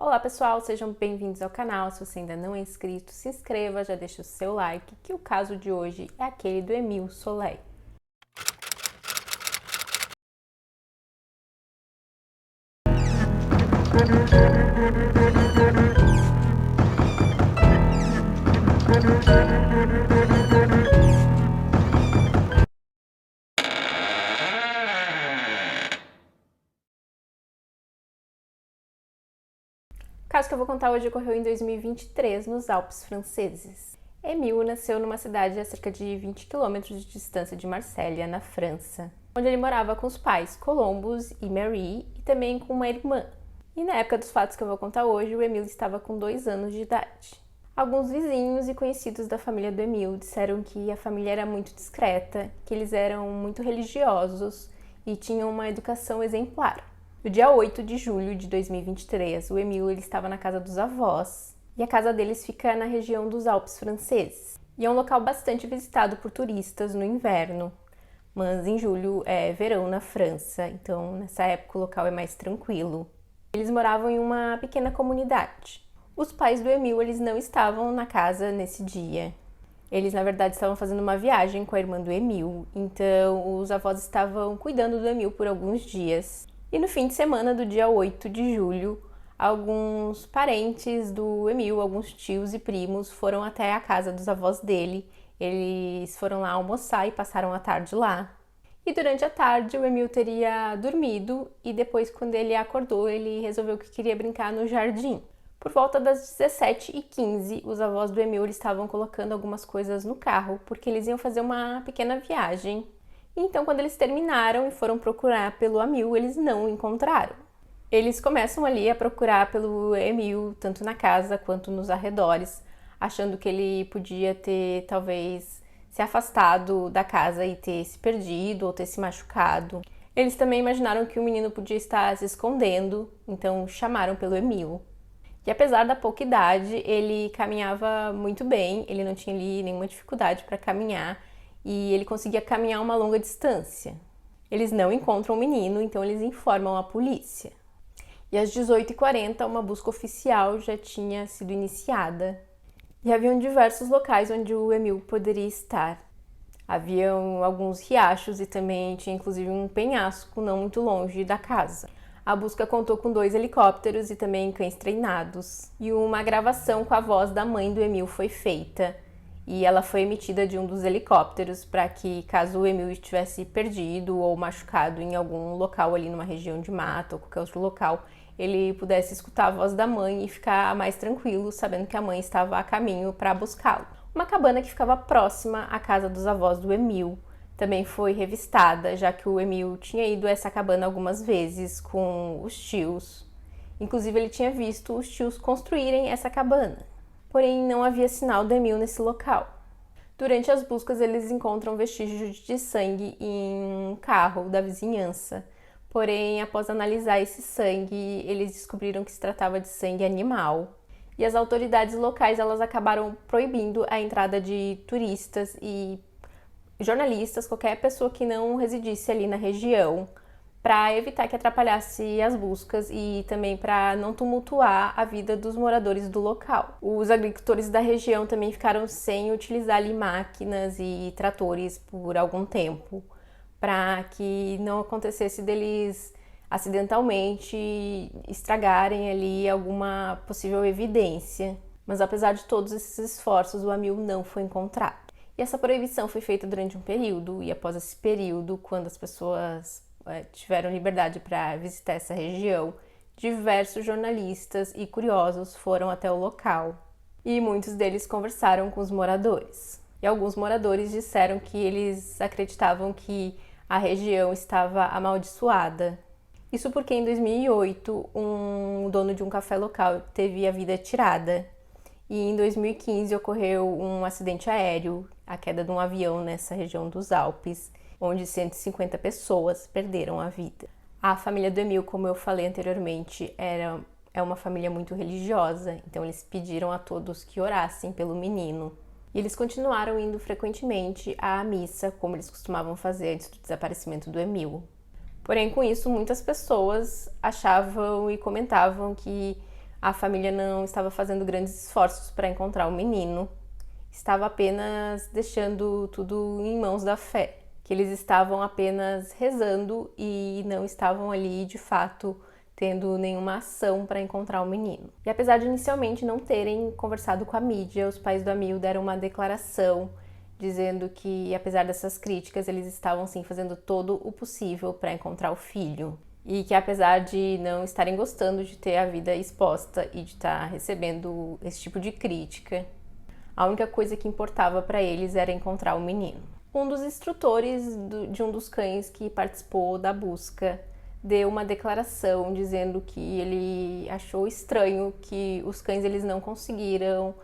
Olá pessoal, sejam bem-vindos ao canal. Se você ainda não é inscrito, se inscreva, já deixa o seu like, que o caso de hoje é aquele do Émile Soleil. O caso que eu vou contar hoje ocorreu em 2023, nos Alpes franceses. Émile nasceu numa cidade a cerca de 20 quilômetros de distância de Marselha, na França, onde ele morava com os pais Columbus e Marie e também com uma irmã. E na época dos fatos que eu vou contar hoje, o Émile estava com 2 anos de idade. Alguns vizinhos e conhecidos da família do Émile disseram que a família era muito discreta, que eles eram muito religiosos e tinham uma educação exemplar. No dia 8 de julho de 2023, o Émile estava na casa dos avós, e a casa deles fica na região dos Alpes franceses. E é um local bastante visitado por turistas no inverno, mas em julho é verão na França, então nessa época o local é mais tranquilo. Eles moravam em uma pequena comunidade. Os pais do Émile, eles não estavam na casa nesse dia. Eles, na verdade, estavam fazendo uma viagem com a irmã do Émile, então os avós estavam cuidando do Émile por alguns dias. E no fim de semana do dia 8 de julho, alguns parentes do Émile, alguns tios e primos, foram até a casa dos avós dele. Eles foram lá almoçar e passaram a tarde lá. E durante a tarde o Émile teria dormido e depois, quando ele acordou, ele resolveu que queria brincar no jardim. Por volta das 17h15, os avós do Émile estavam colocando algumas coisas no carro, porque eles iam fazer uma pequena viagem. Então, quando eles terminaram e foram procurar pelo Émile, eles não o encontraram. Eles começam ali a procurar pelo Émile, tanto na casa quanto nos arredores, achando que ele podia ter, talvez, se afastado da casa e ter se perdido ou ter se machucado. Eles também imaginaram que o menino podia estar se escondendo, então chamaram pelo Émile. E apesar da pouca idade, ele caminhava muito bem, ele não tinha ali nenhuma dificuldade para caminhar e ele conseguia caminhar uma longa distância. Eles não encontram o menino, então eles informam a polícia. E às 18h40, uma busca oficial já tinha sido iniciada. E haviam diversos locais onde o Émile poderia estar. Haviam alguns riachos e também tinha inclusive um penhasco não muito longe da casa. A busca contou com 2 helicópteros e também cães treinados. E uma gravação com a voz da mãe do Émile foi feita. E ela foi emitida de um dos helicópteros para que, caso o Émile estivesse perdido ou machucado em algum local ali numa região de mata ou qualquer outro local, ele pudesse escutar a voz da mãe e ficar mais tranquilo, sabendo que a mãe estava a caminho para buscá-lo. Uma cabana que ficava próxima à casa dos avós do Émile também foi revistada, já que o Émile tinha ido a essa cabana algumas vezes com os tios. Inclusive, ele tinha visto os tios construírem essa cabana. Porém, não havia sinal do Émile nesse local. Durante as buscas, eles encontram vestígios de sangue em um carro da vizinhança. Porém, após analisar esse sangue, eles descobriram que se tratava de sangue animal. E as autoridades locais, elas acabaram proibindo a entrada de turistas e jornalistas, qualquer pessoa que não residisse ali na região, para evitar que atrapalhasse as buscas e também para não tumultuar a vida dos moradores do local. Os agricultores da região também ficaram sem utilizar ali máquinas e tratores por algum tempo, para que não acontecesse deles acidentalmente estragarem ali alguma possível evidência. Mas apesar de todos esses esforços, o Émile não foi encontrado. E essa proibição foi feita durante um período, e após esse período, quando as pessoas tiveram liberdade para visitar essa região, diversos jornalistas e curiosos foram até o local. E muitos deles conversaram com os moradores. E alguns moradores disseram que eles acreditavam que a região estava amaldiçoada. Isso porque em 2008, um dono de um café local teve a vida tirada. E em 2015 ocorreu um acidente aéreo, a queda de um avião nessa região dos Alpes, onde 150 pessoas perderam a vida. A família do Émile, como eu falei anteriormente, é uma família muito religiosa, então eles pediram a todos que orassem pelo menino. E eles continuaram indo frequentemente à missa, como eles costumavam fazer antes do desaparecimento do Émile. Porém, com isso, muitas pessoas achavam e comentavam que A família não estava fazendo grandes esforços para encontrar o menino, estava apenas deixando tudo em mãos da fé, que eles estavam apenas rezando e não estavam ali de fato tendo nenhuma ação para encontrar o menino. E apesar de inicialmente não terem conversado com a mídia, os pais do Emil deram uma declaração dizendo que, apesar dessas críticas, eles estavam sim fazendo todo o possível para encontrar o filho. E que, apesar de não estarem gostando de ter a vida exposta e de estar recebendo esse tipo de crítica, a única coisa que importava para eles era encontrar o menino. Um dos instrutores de um dos cães que participou da busca deu uma declaração dizendo que ele achou estranho que os cães eles não conseguiram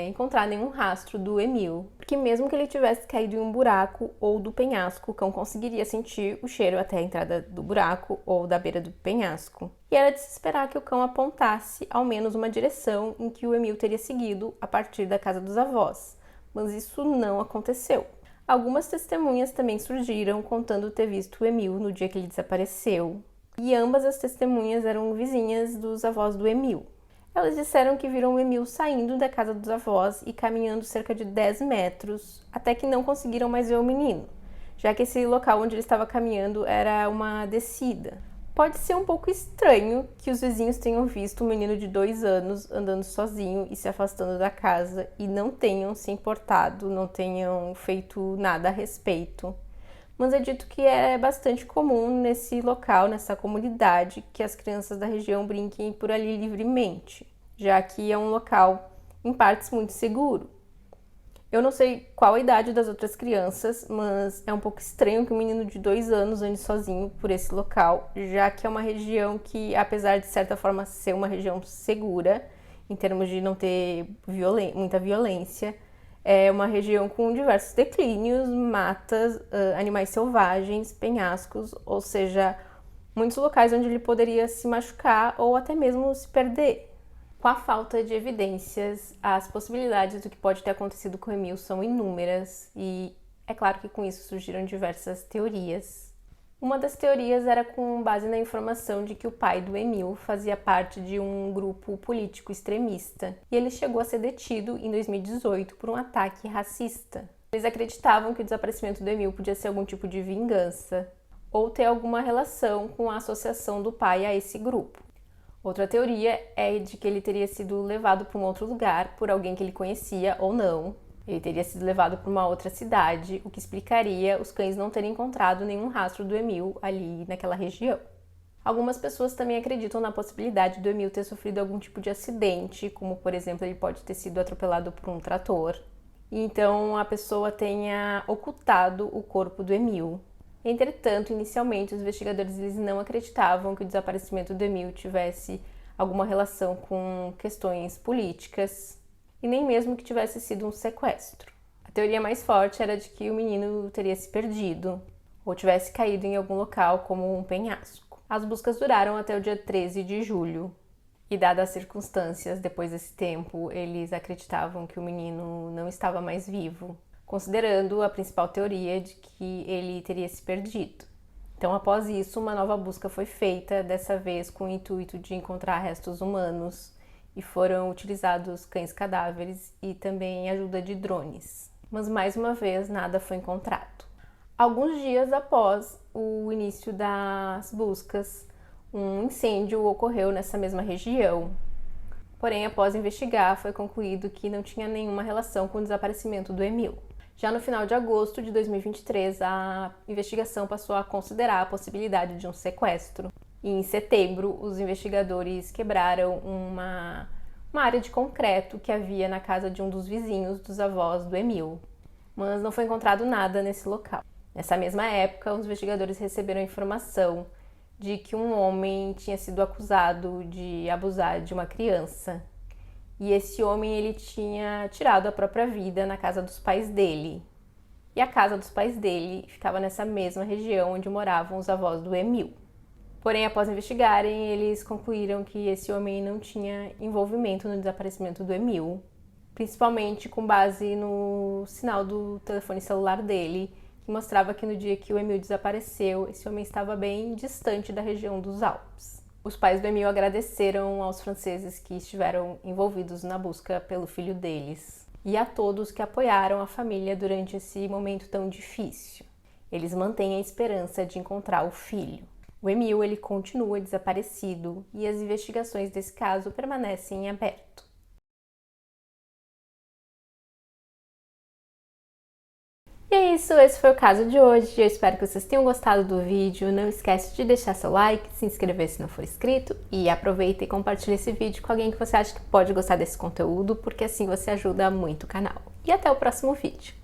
encontrar nenhum rastro do Emil, porque mesmo que ele tivesse caído em um buraco ou do penhasco, o cão conseguiria sentir o cheiro até a entrada do buraco ou da beira do penhasco. E era de se esperar que o cão apontasse ao menos uma direção em que o Emil teria seguido a partir da casa dos avós, mas isso não aconteceu. Algumas testemunhas também surgiram contando ter visto o Emil no dia que ele desapareceu, e ambas as testemunhas eram vizinhas dos avós do Emil. Elas disseram que viram o Emil saindo da casa dos avós e caminhando cerca de 10 metros, até que não conseguiram mais ver o menino, já que esse local onde ele estava caminhando era uma descida. Pode ser um pouco estranho que os vizinhos tenham visto um menino de 2 anos andando sozinho e se afastando da casa e não tenham se importado, não tenham feito nada a respeito. Mas é dito que é bastante comum nesse local, nessa comunidade, que as crianças da região brinquem por ali livremente, já que é um local, em partes, muito seguro. Eu não sei qual a idade das outras crianças, mas é um pouco estranho que um menino de 2 anos ande sozinho por esse local, já que é uma região que, apesar de certa forma ser uma região segura, em termos de não ter muita violência, é uma região com diversos declínios, matas, animais selvagens, penhascos, ou seja, muitos locais onde ele poderia se machucar ou até mesmo se perder. Com a falta de evidências, as possibilidades do que pode ter acontecido com o Emil são inúmeras e é claro que com isso surgiram diversas teorias. Uma das teorias era com base na informação de que o pai do Emil fazia parte de um grupo político extremista e ele chegou a ser detido em 2018 por um ataque racista. Eles acreditavam que o desaparecimento do Emil podia ser algum tipo de vingança ou ter alguma relação com a associação do pai a esse grupo. Outra teoria é de que ele teria sido levado para um outro lugar por alguém que ele conhecia ou não. Ele teria sido levado para uma outra cidade, o que explicaria os cães não terem encontrado nenhum rastro do Emil ali naquela região. Algumas pessoas também acreditam na possibilidade do Emil ter sofrido algum tipo de acidente, como por exemplo ele pode ter sido atropelado por um trator, e então a pessoa tenha ocultado o corpo do Emil. Entretanto, inicialmente os investigadores eles não acreditavam que o desaparecimento do Emil tivesse alguma relação com questões políticas, e nem mesmo que tivesse sido um sequestro. A teoria mais forte era de que o menino teria se perdido ou tivesse caído em algum local como um penhasco. As buscas duraram até o dia 13 de julho e, dadas as circunstâncias, depois desse tempo, eles acreditavam que o menino não estava mais vivo, considerando a principal teoria de que ele teria se perdido. Então, após isso, uma nova busca foi feita, dessa vez com o intuito de encontrar restos humanos, e foram utilizados cães cadáveres e também ajuda de drones. Mas mais uma vez nada foi encontrado. Alguns dias após o início das buscas, um incêndio ocorreu nessa mesma região. Porém, após investigar, foi concluído que não tinha nenhuma relação com o desaparecimento do Emil. Já no final de agosto de 2023, a investigação passou a considerar a possibilidade de um sequestro. E em setembro, os investigadores quebraram uma área de concreto que havia na casa de um dos vizinhos dos avós do Emil, mas não foi encontrado nada nesse local. Nessa mesma época, os investigadores receberam a informação de que um homem tinha sido acusado de abusar de uma criança. E esse homem ele tinha tirado a própria vida na casa dos pais dele. E a casa dos pais dele ficava nessa mesma região onde moravam os avós do Emil. Porém, após investigarem, eles concluíram que esse homem não tinha envolvimento no desaparecimento do Emil, principalmente com base no sinal do telefone celular dele, que mostrava que no dia que o Emil desapareceu, esse homem estava bem distante da região dos Alpes. Os pais do Emile agradeceram aos franceses que estiveram envolvidos na busca pelo filho deles e a todos que apoiaram a família durante esse momento tão difícil. Eles mantêm a esperança de encontrar o filho. O Emile, ele continua desaparecido e as investigações desse caso permanecem em aberto. E é isso, esse foi o caso de hoje. Eu espero que vocês tenham gostado do vídeo. Não esquece de deixar seu like, se inscrever se não for inscrito e aproveita e compartilha esse vídeo com alguém que você acha que pode gostar desse conteúdo, porque assim você ajuda muito o canal. E até o próximo vídeo.